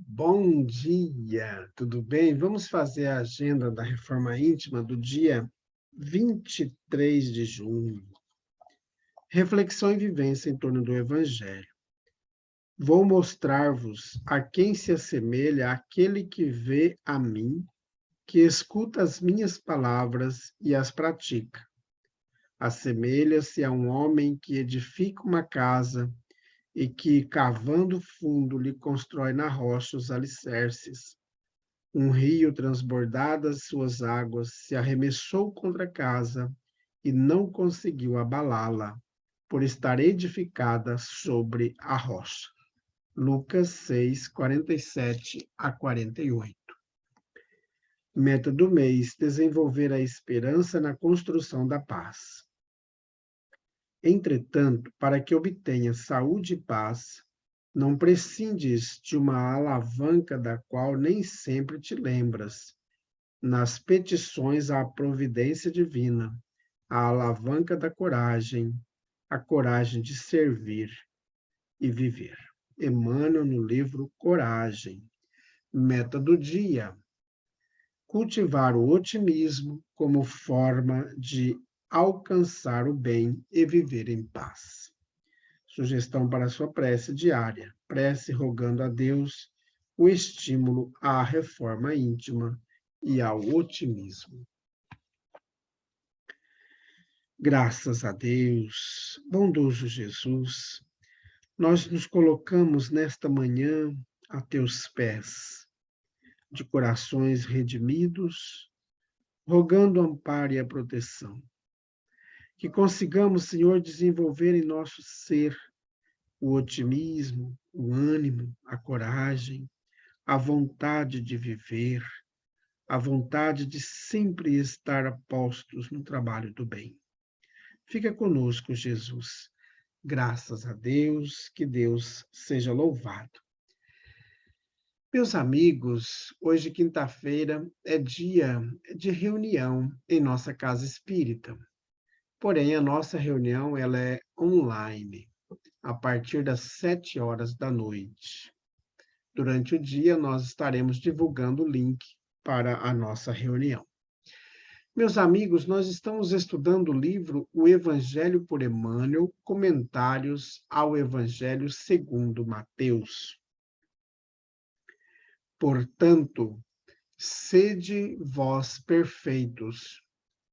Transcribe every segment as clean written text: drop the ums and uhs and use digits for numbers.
Bom dia, tudo bem? Vamos fazer a agenda da reforma íntima do dia 23 de junho. Reflexão e vivência em torno do Evangelho. Vou mostrar-vos a quem se assemelha aquele que vê a mim, que escuta as minhas palavras e as pratica. Assemelha-se a um homem que edifica uma casa e que, cavando fundo, lhe constrói na rocha os alicerces. Um rio, transbordadas suas águas, se arremessou contra a casa e não conseguiu abalá-la, por estar edificada sobre a rocha. Lucas 6, 47 a 48. Meta do mês: desenvolver a esperança na construção da paz. Entretanto, para que obtenha saúde e paz, não prescindes de uma alavanca da qual nem sempre te lembras. Nas petições à providência divina, a alavanca da coragem, a coragem de servir e viver. Emmanuel, no livro Coragem. Meta do dia: cultivar o otimismo como forma de alcançar o bem e viver em paz. Sugestão para sua prece diária: prece rogando a Deus o estímulo à reforma íntima e ao otimismo. Graças a Deus, bondoso Jesus, nós nos colocamos nesta manhã a teus pés, de corações redimidos, rogando o amparo e a proteção. Que consigamos, Senhor, desenvolver em nosso ser o otimismo, o ânimo, a coragem, a vontade de viver, a vontade de sempre estar a postos no trabalho do bem. Fica conosco, Jesus. Graças a Deus, que Deus seja louvado. Meus amigos, hoje, quinta-feira, é dia de reunião em nossa casa espírita. Porém, a nossa reunião ela é online, a partir das 7 horas da noite. Durante o dia, nós estaremos divulgando o link para a nossa reunião. Meus amigos, nós estamos estudando o livro O Evangelho por Emmanuel, Comentários ao Evangelho segundo Mateus. Portanto, sede vós perfeitos,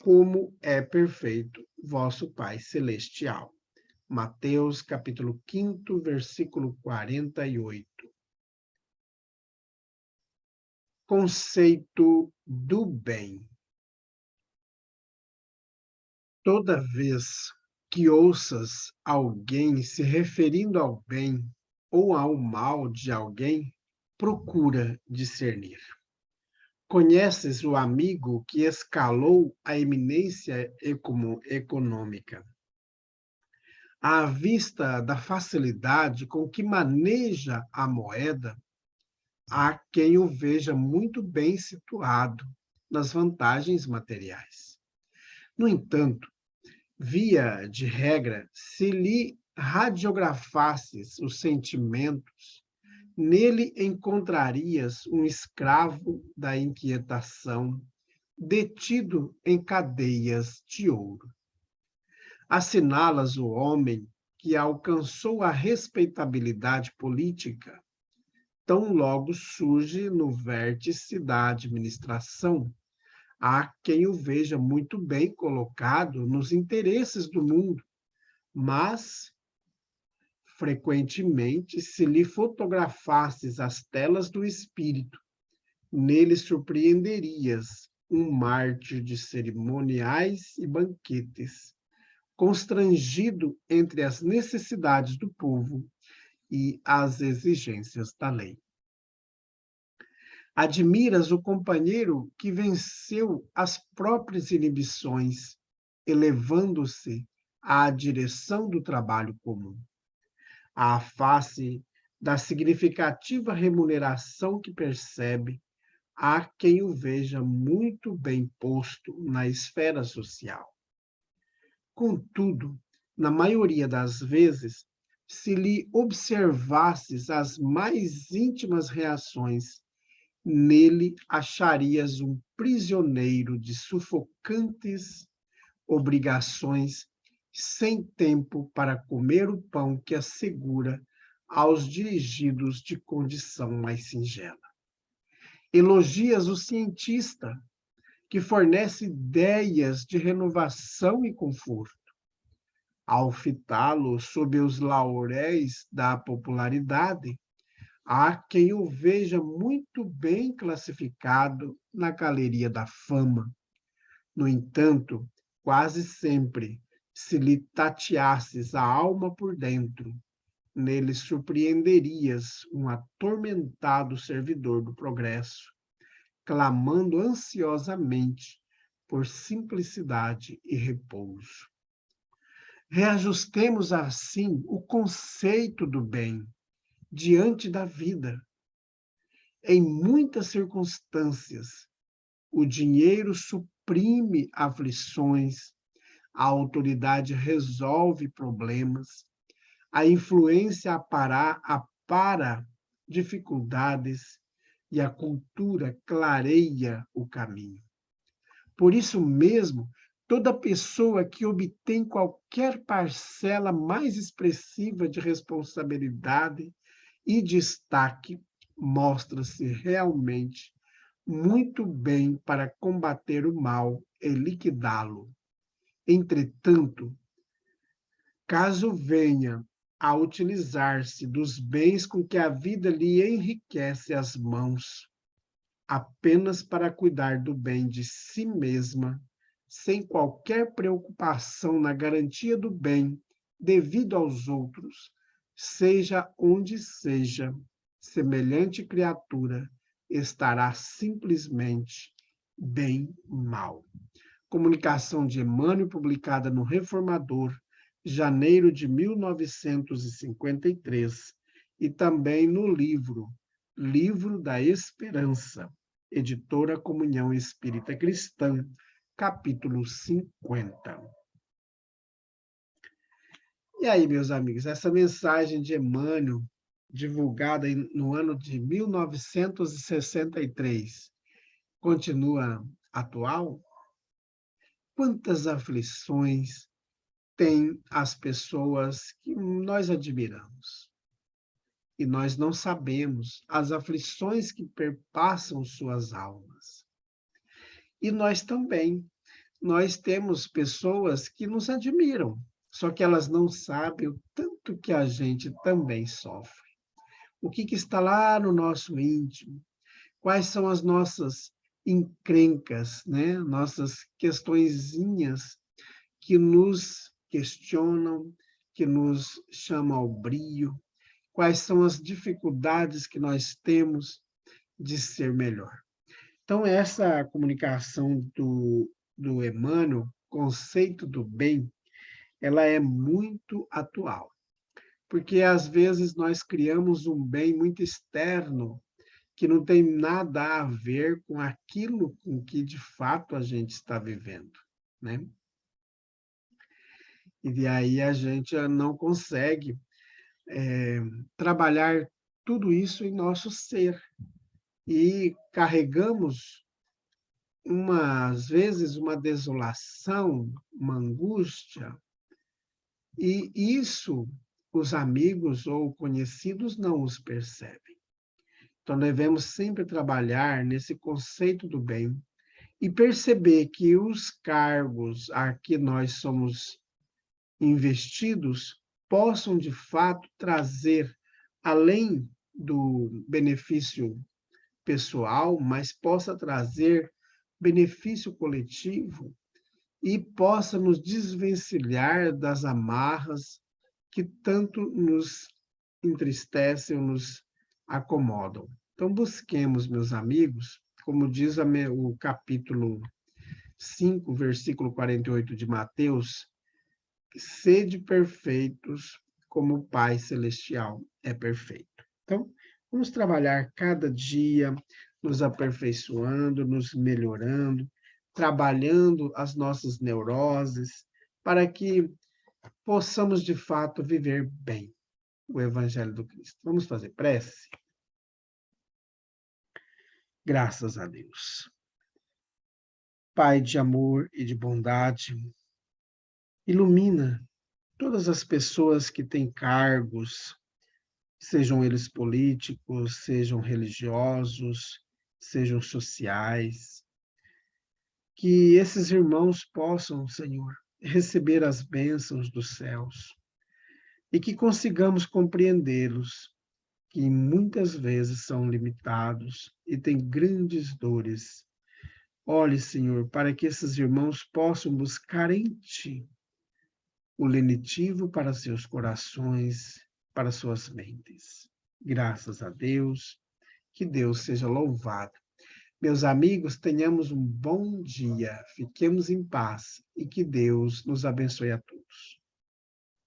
como é perfeito vosso Pai Celestial. Mateus, capítulo 5, versículo 48. Conceito do bem. Toda vez que ouças alguém se referindo ao bem ou ao mal de alguém, procura discernir. Conheces o amigo que escalou a eminência econômica. À vista da facilidade com que maneja a moeda, há quem o veja muito bem situado nas vantagens materiais. No entanto, via de regra, se lhe radiografasses os sentimentos, nele encontrarias um escravo da inquietação, detido em cadeias de ouro. Assinalas o homem que alcançou a respeitabilidade política, tão logo surge no vértice da administração. Há quem o veja muito bem colocado nos interesses do mundo, mas, frequentemente, se lhe fotografasses as telas do espírito, nele surpreenderias um mártir de cerimoniais e banquetes, constrangido entre as necessidades do povo e as exigências da lei. Admiras o companheiro que venceu as próprias inibições, elevando-se à direção do trabalho comum. À face da significativa remuneração que percebe, há quem o veja muito bem posto na esfera social. Contudo, na maioria das vezes, se lhe observasses as mais íntimas reações, nele acharias um prisioneiro de sufocantes obrigações, sem tempo para comer o pão que assegura aos dirigidos de condição mais singela. Elogias o cientista, que fornece ideias de renovação e conforto. Ao fitá-lo sob os lauréis da popularidade, há quem o veja muito bem classificado na galeria da fama. No entanto, quase sempre, se lhe tateasses a alma por dentro, nele surpreenderias um atormentado servidor do progresso, clamando ansiosamente por simplicidade e repouso. Reajustemos assim o conceito do bem diante da vida. Em muitas circunstâncias, o dinheiro suprime aflições, a autoridade resolve problemas, a influência apara dificuldades e a cultura clareia o caminho. Por isso mesmo, toda pessoa que obtém qualquer parcela mais expressiva de responsabilidade e destaque mostra-se realmente muito bem para combater o mal e liquidá-lo. Entretanto, caso venha a utilizar-se dos bens com que a vida lhe enriquece as mãos, apenas para cuidar do bem de si mesma, sem qualquer preocupação na garantia do bem devido aos outros, seja onde seja, semelhante criatura estará simplesmente bem mal. Comunicação de Emmanuel, publicada no Reformador, janeiro de 1953, e também no Livro da Esperança, editora Comunhão Espírita Cristã, capítulo 50. E aí, meus amigos, essa mensagem de Emmanuel, divulgada no ano de 1963, continua atual? Quantas aflições têm as pessoas que nós admiramos? E nós não sabemos as aflições que perpassam suas almas. E nós também, nós temos pessoas que nos admiram, só que elas não sabem o tanto que a gente também sofre. O que está lá no nosso íntimo? Quais são as nossas encrencas, né? Nossas questõezinhas que nos questionam, que nos chamam ao brio? Quais são as dificuldades que nós temos de ser melhor? Então, essa comunicação do Emmanuel, conceito do bem, ela é muito atual, porque às vezes nós criamos um bem muito externo, que não tem nada a ver com aquilo com que de fato a gente está vivendo, né? E aí a gente não consegue trabalhar tudo isso em nosso ser, e carregamos às vezes uma desolação, uma angústia, e isso os amigos ou conhecidos não os percebem. Então devemos sempre trabalhar nesse conceito do bem e perceber que os cargos a que nós somos investidos possam de fato trazer, além do benefício pessoal, mas possa trazer benefício coletivo e possa nos desvencilhar das amarras que tanto nos entristecem ou nos acomodam. Então, busquemos, meus amigos, como diz o capítulo 5, versículo 48 de Mateus, sede perfeitos como o Pai Celestial é perfeito. Então, vamos trabalhar cada dia, nos aperfeiçoando, nos melhorando, trabalhando as nossas neuroses, para que possamos, de fato, viver bem. o Evangelho do Cristo. Vamos fazer prece? Graças a Deus. Pai de amor e de bondade, ilumina todas as pessoas que têm cargos, sejam eles políticos, sejam religiosos, sejam sociais, que esses irmãos possam, Senhor, receber as bênçãos dos céus e que consigamos compreendê-los, que muitas vezes são limitados e têm grandes dores. Olhe, Senhor, para que esses irmãos possam buscar em Ti o lenitivo para seus corações, para suas mentes. Graças a Deus, que Deus seja louvado. Meus amigos, tenhamos um bom dia, fiquemos em paz e que Deus nos abençoe a todos.